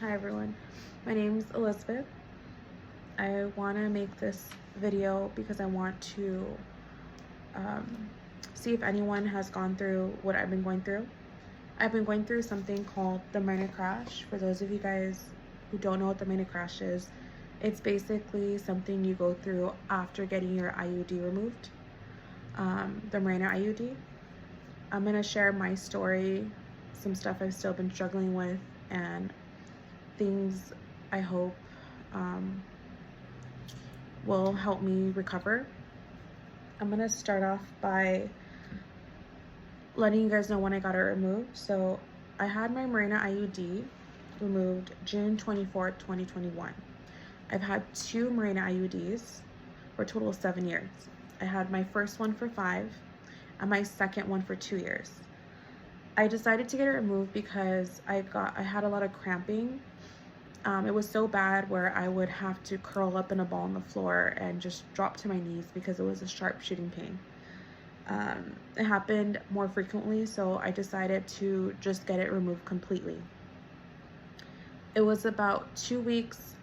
Hi everyone, my name's Elizabeth. I want to make this video because I want to um, see if anyone has gone through what I've been going through. I've been going through something called the Mirena Crash. For those of you guys who don't know what the Mirena Crash is, it's basically something you go through after getting your IUD removed, the Mirena IUD. I'm going to share my story, some stuff I've still been struggling with, and things I hope will help me recover. I'm gonna start off by letting you guys know when I got it removed. So I had my Mirena IUD removed June 24th, 2021. I've had two Mirena IUDs for a total of 7 years. I had my first one for 5 and my second one for 2 years. I decided to get it removed because I had a lot of cramping. It was so bad where I would have to curl up in a ball on the floor and just drop to my knees because it was a sharp shooting pain. It happened more frequently, so I decided to just get it removed completely. It was about 2 weeks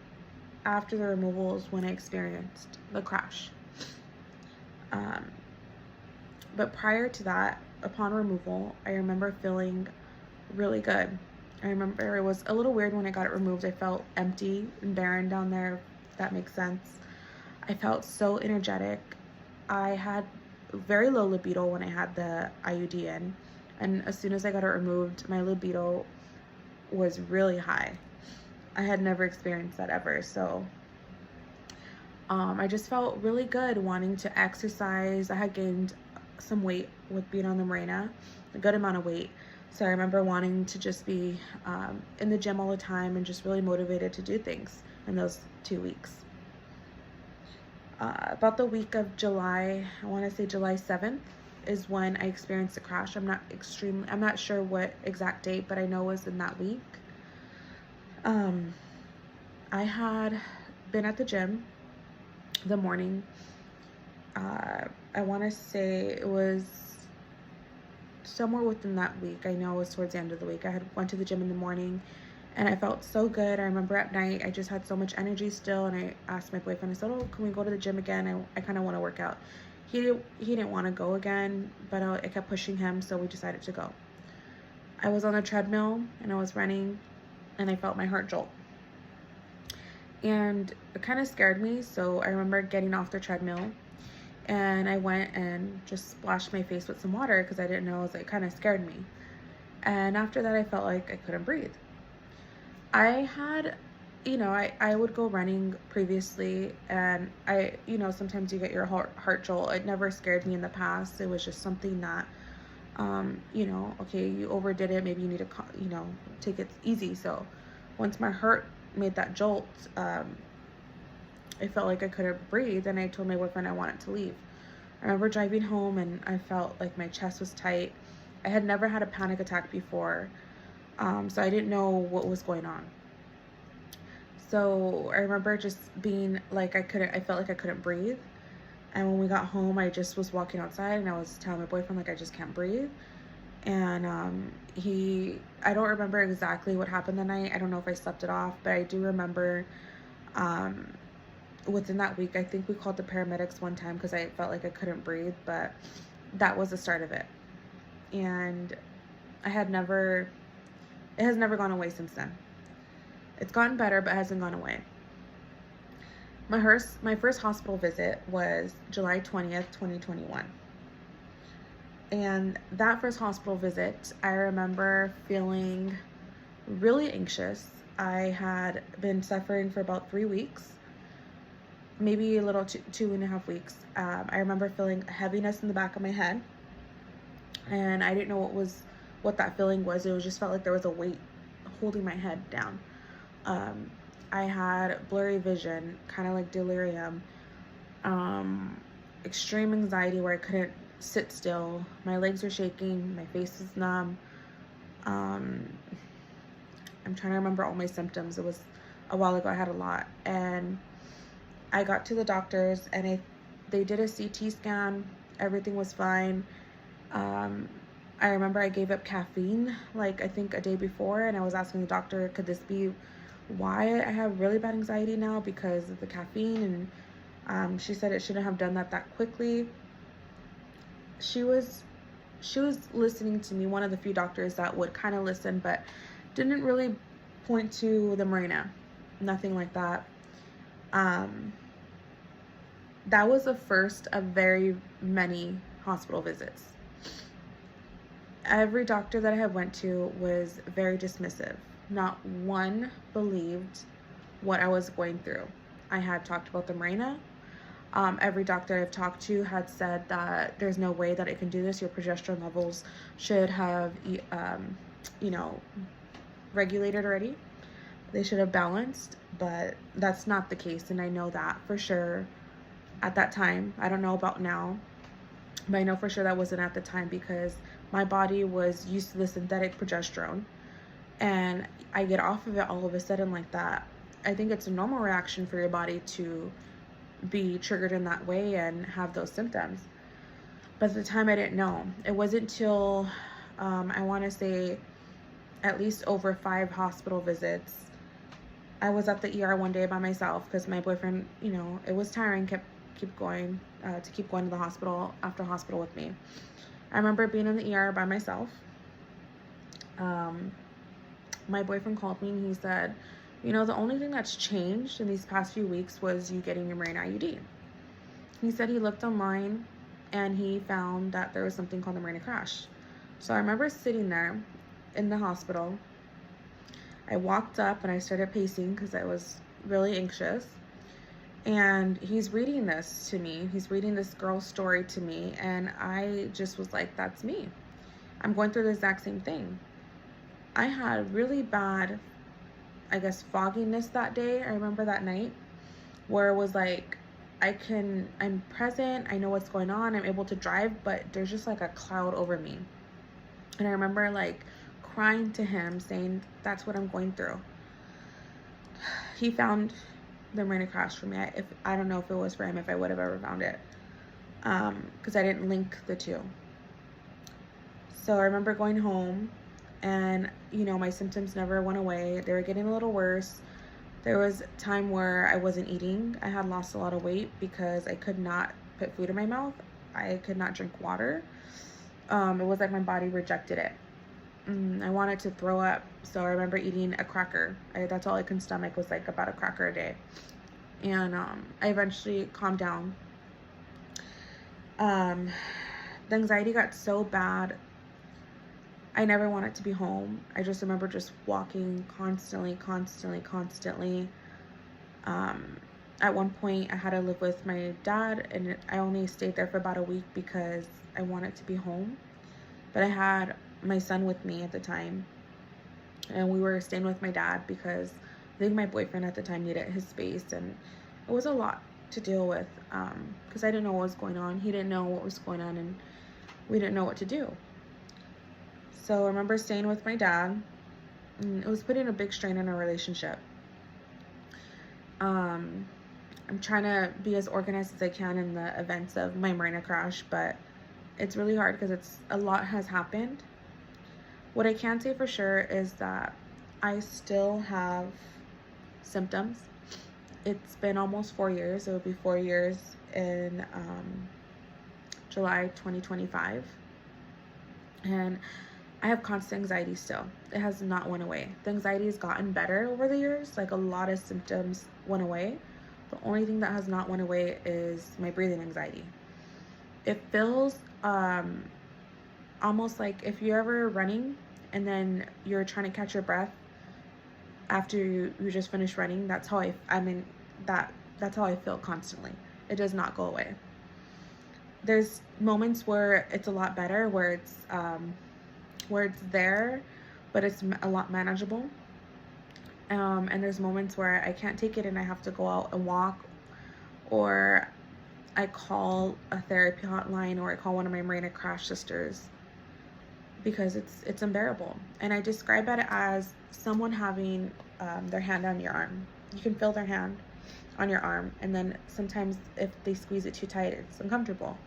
after the removals when I experienced the crash. But prior to that, upon removal, I remember feeling really good. I remember it was a little weird when I got it removed. I felt empty and barren down there, if that makes sense. I felt so energetic. I had very low libido when I had the IUD in, and as soon as I got it removed, my libido was really high. I had never experienced that ever, so I just felt really good wanting to exercise. I had gained some weight with being on the Mirena, a good amount of weight. So I remember wanting to just be in the gym all the time and just really motivated to do things in those 2 weeks. About the week of July, I want to say July 7th is when I experienced the crash. I'm not sure what exact date, but I know it was in that week. I had been at the gym the morning. I want to say it was somewhere within that week. I know it was towards the end of the week. I had went to the gym in the morning and I felt so good. I remember at night I just had so much energy still, and I asked my boyfriend, I said, oh, can we go to the gym again? I kind of want to work out. He didn't want to go again, but I kept pushing him, so we decided to go. I was on a treadmill and I was running and I felt my heart jolt. And it kind of scared me, so I remember getting off the treadmill and I went and just splashed my face with some water because I didn't know, it kind of scared me. And after that, I felt like I couldn't breathe. I had, I would go running previously, and sometimes you get your heart jolt. It never scared me in the past. It was just something that, okay, you overdid it. Maybe you need to, take it easy. So once my heart made that jolt, I felt like I couldn't breathe, and I told my boyfriend I wanted to leave. I remember driving home and I felt like my chest was tight. I had never had a panic attack before, so I didn't know what was going on. So I remember just being like I felt like I couldn't breathe. And when we got home, I just was walking outside and I was telling my boyfriend, like, I just can't breathe. And I don't remember exactly what happened the night. I don't know if I slept it off, but I do remember within that week, I think we called the paramedics one time because I felt like I couldn't breathe, but that was the start of it. And it has never gone away since then. It's gotten better, but it hasn't gone away. My first hospital visit was July 20th, 2021. And that first hospital visit, I remember feeling really anxious. I had been suffering for about 3 weeks, maybe a little 2.5 weeks. I remember feeling heaviness in the back of my head, and I didn't know what that feeling was. It just felt like there was a weight holding my head down. I had blurry vision, kind of like delirium, extreme anxiety where I couldn't sit still. My legs were shaking, my face was numb. I'm trying to remember all my symptoms. It was a while ago. I had a lot. And I got to the doctors and they did a CT scan. Everything was fine. I remember I gave up caffeine, like I think a day before, and I was asking the doctor, could this be why I have really bad anxiety now because of the caffeine, and she said it shouldn't have done that quickly. She was listening to me, one of the few doctors that would kind of listen, but didn't really point to the Mirena, nothing like that. That was the first of very many hospital visits. Every doctor that I have went to was very dismissive. Not one believed what I was going through. I had talked about the Mirena. Every doctor I've talked to had said that there's no way that it can do this. Your progesterone levels should have, regulated already. They should have balanced, but that's not the case. And I know that for sure at that time. I don't know about now, but I know for sure that wasn't at the time because my body was used to the synthetic progesterone and I get off of it all of a sudden like that. I think it's a normal reaction for your body to be triggered in that way and have those symptoms. But at the time I didn't know. It wasn't until I want to say at least over 5 hospital visits. I was at the ER one day by myself because my boyfriend, it was tiring, keep going to the hospital after hospital with me. I remember being in the ER by myself. My boyfriend called me and he said, the only thing that's changed in these past few weeks was you getting your Mirena IUD. He said he looked online and he found that there was something called the Mirena Crash. So I remember sitting there in the hospital. I walked up and I started pacing because I was really anxious. And he's reading this to me. He's reading this girl's story to me. And I just was like, that's me. I'm going through the exact same thing. I had really bad, fogginess that day. I remember that night where it was like, I'm present. I know what's going on. I'm able to drive, but there's just like a cloud over me. And I remember like crying to him saying, that's what I'm going through. He found the Mirena Crash for me. I don't know if it was for him, if I would have ever found it, because I didn't link the two. So I remember going home and my symptoms never went away. They were getting a little worse. There was a time where I wasn't eating. I had lost a lot of weight because I could not put food in my mouth. I could not drink water. It was like my body rejected it. I wanted to throw up, so I remember eating a cracker. That's all I could stomach was like about a cracker a day. And I eventually calmed down. The anxiety got so bad, I never wanted to be home. I just remember just walking constantly. At one point, I had to live with my dad, and I only stayed there for about a week because I wanted to be home. But I had my son with me at the time, and we were staying with my dad because I think my boyfriend at the time needed his space, and it was a lot to deal with because I didn't know what was going on. He didn't know what was going on, and we didn't know what to do. So I remember staying with my dad, and it was putting a big strain on our relationship. I'm trying to be as organized as I can in the events of my Mirena Crash, but it's really hard because a lot has happened. What I can say for sure is that I still have symptoms. It's been almost 4 years. It will be 4 years in July 2025. And I have constant anxiety still. It has not went away. The anxiety has gotten better over the years. Like a lot of symptoms went away. The only thing that has not went away is my breathing anxiety. It feels almost like if you're ever running and then you're trying to catch your breath after you just finished running. That's how that's how I feel constantly. It does not go away. There's moments where it's a lot better, where it's there, but it's a lot manageable. And there's moments where I can't take it and I have to go out and walk, or I call a therapy hotline, or I call one of my Mirena Crash sisters because it's unbearable. And I describe it as someone having their hand on your arm. You can feel their hand on your arm, and then sometimes if they squeeze it too tight, it's uncomfortable.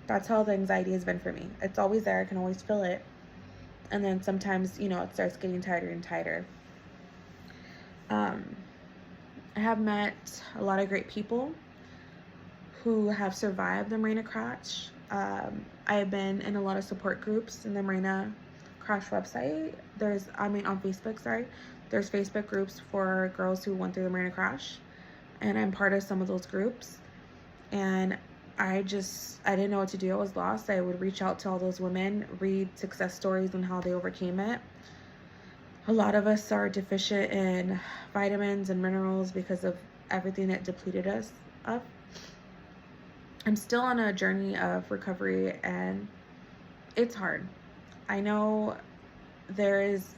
That's how the anxiety has been for me. It's always there. I can always feel it. And then sometimes, it starts getting tighter and tighter. I have met a lot of great people who have survived the Mirena Crash. I have been in a lot of support groups in the Mirena Crash website. On Facebook, sorry. There's Facebook groups for girls who went through the Mirena Crash, and I'm part of some of those groups. And I didn't know what to do. I was lost. I would reach out to all those women, read success stories and how they overcame it. A lot of us are deficient in vitamins and minerals because of everything that depleted us of. I'm still on a journey of recovery, and it's hard. I know there is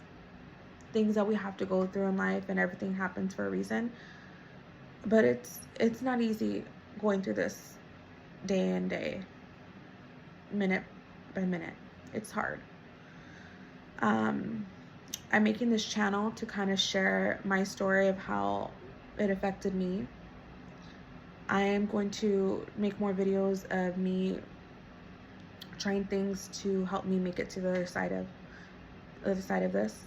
things that we have to go through in life, and everything happens for a reason, but it's not easy going through this day and day, minute by minute. It's hard. I'm making this channel to kind of share my story of how it affected me. I am going to make more videos of me trying things to help me make it to the other side of this.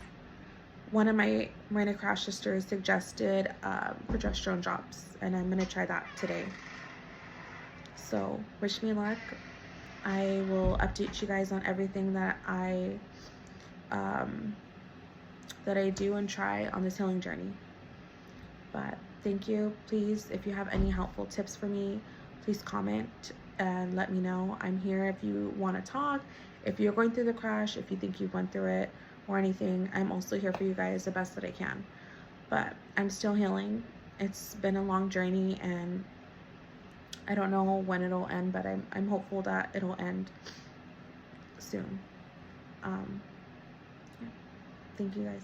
One of my Mirena Crash sisters suggested progesterone drops, and I'm gonna try that today. So wish me luck. I will update you guys on everything that I do and try on this healing journey. But thank you. Please, if you have any helpful tips for me, please comment and let me know. I'm here if you want to talk, if you're going through the crash, if you think you went through it or anything. I'm also here for you guys the best that I can. But I'm still healing. It's been a long journey, and I don't know when it'll end, but I'm hopeful that it'll end soon. Yeah. Thank you guys.